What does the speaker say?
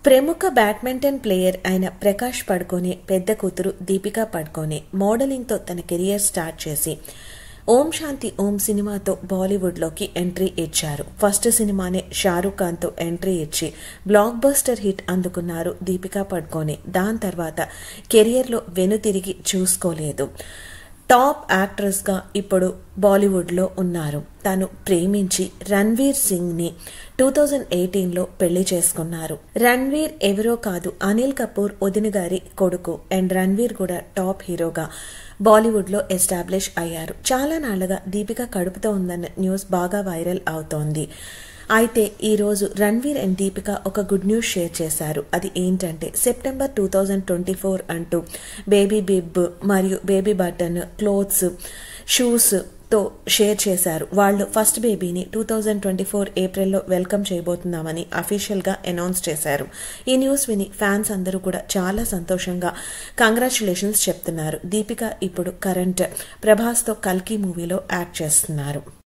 ప్రముఖ badminton player అయిన ప్రకాష్ పడుకోనే పెద్ద కూతురు దీపికా పడుకోనే మోడలింగ్తో తన కెరియర్ స్టార్ట్ చేసి ఓం శాంతి ఓం సినిమాతో బాలీవుడ్లోకి ఎంట్రీ ఇచ్చారు. ఫస్ట్ సినిమానే షారూఖ్ ఖాన్తో ఎంట్రీ ఇచ్చి బ్లాక్ బస్టర్ హిట్ అందుకున్నారు దీపికా పడుకోనే. దాని తర్వాత కెరియర్లో వెనుతిరిగి చూసుకోలేదు. టాప్ యాక్ట్రెస్గా ఇప్పుడు బాలీవుడ్లో ఉన్నారు. తను ప్రేమించి రణ్వీర్ సింగ్ని 2018లో పెళ్లి చేసుకున్నారు. రణ్వీర్ ఎవరో కాదు, అనిల్ కపూర్ వదిన గారి కొడుకు. అండ్ రణ్వీర్ కూడా టాప్ హీరోగా బాలీవుడ్లో ఎస్టాబ్లిష్ అయ్యారు. చాలా నాళ్లుగా దీపిక కడుపుతో ఉందన్న న్యూస్ బాగా వైరల్ అవుతోంది. అయితే ఈరోజు రణ్వీర్ అండ్ దీపిక ఒక గుడ్ న్యూస్ షేర్ చేశారు. అది ఏంటంటే సెప్టెంబర్ 2024 అంటూ బేబీ బిబ్ మరియు బేబీ బటన్, క్లోత్స్, షూస్ తో షేర్ చేశారు. వాళ్ళు ఫస్ట్ బేబీని 2024 ఏప్రిల్లో వెల్కమ్ చేయబోతున్నామని అఫీషియల్ గా అనౌన్స్ చేశారు. ఈ న్యూస్ విని ఫ్యాన్స్ అందరూ కూడా చాలా సంతోషంగా కంగ్రాచులేషన్స్ చెప్తున్నారు. దీపిక ఇప్పుడు కరెంట్ ప్రభాస్తో కల్కి మూవీలో యాక్ట్ చేస్తున్నారు.